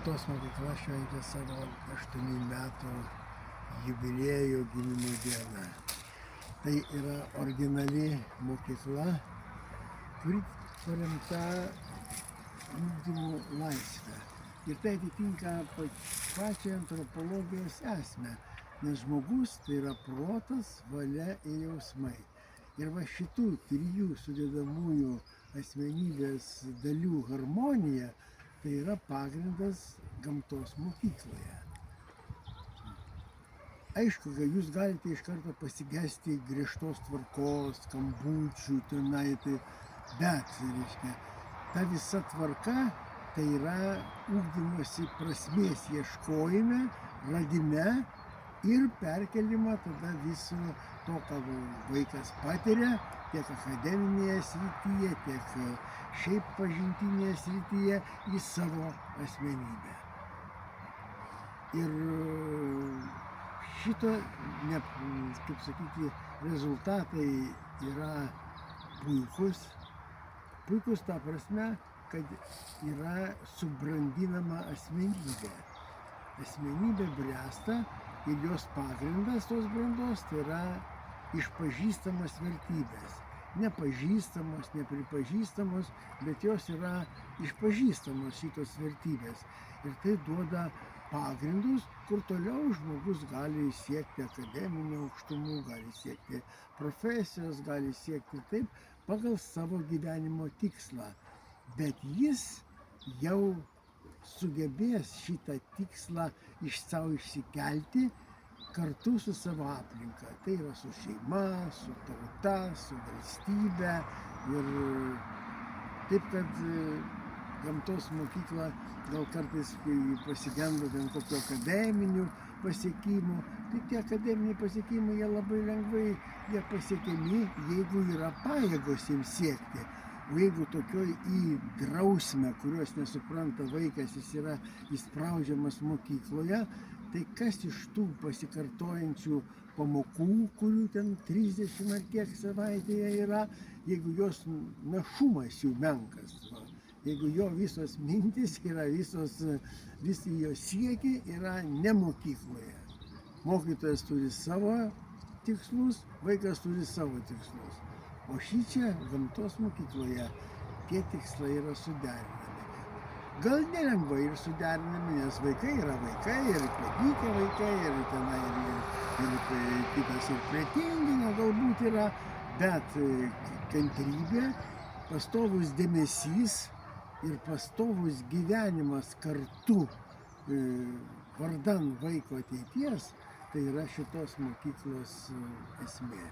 gamtos mokykla šventė savo 8 metų jubiliejų gimimo dieną. Tai yra originali mokykla, kuri paremta ugdymo laisvę. Ir tai atitinka pačią antropologijos esmę, nes žmogus tai yra protas, valia ir jausmai. Ir va šitų 3 sudedamųjų asmenybės dalių harmonija tai yra pagrindas gamtos mokykloje. Aišku, kad jūs galite iš karto pasigesti griežtos tvarkos, skambučių, bet, ta visa tvarka tai yra ugdymosi prasmės ieškojime, radime ir perkelimą tada viso to, ką vaikas patiria, tiek akademinėje srityje, tiek šiaip pažintinėje srityje į savo asmenybę. Ir šito, kaip sakyti, rezultatai yra puikus ta prasme, kad yra subrandinama asmenybė. Asmenybė bręsta ir jos pagrindas tos brandos tai yra išpažįstamas vertybės. Nepažįstamos, nepripažįstamos, bet jos yra išpažįstamos šitos vertybės. Ir tai duoda pagrindus, kur toliau žmogus gali siekti akademinių aukštumų, gali siekti profesijos, gali siekti taip pagal savo gyvenimo tikslą. Bet jis jau sugebės šitą tikslą savo išsikelti kartu su savo aplinka. Tai yra su šeima, su tauta, su valstybe. Ir taip, kad gamtos mokykla gal kartais pasigenda ten kokio akademinių pasiekimų, tai tie akademiniai pasiekimai jie labai lengvai pasiekiami, jeigu yra pajėgos jiems siekti. O jeigu tokioj į drausmę, kurios nesupranta vaikas, jis yra įspraudžiamas mokykloje, tai kas iš tų pasikartojančių pamokų, kurių ten 30 ar kiek savaitėje yra, jeigu jos našumas jų menkas, jeigu jo visos mintys yra, visi jo siekiai yra ne mokykloje. Mokytojas turi savo tikslus, vaikas turi savo tikslus. O šičia gamtos mokykloje tie tikslai yra suderinami. Gal nelengvai ir suderinami, nes vaikai yra vaikai, ir padykę vaikai, ir kitas ir pretinginio galbūt yra, bet kantrybė, pastovus dėmesys ir pastovus gyvenimas kartu vardan vaiko ateities, tai yra šitos mokyklos esmė.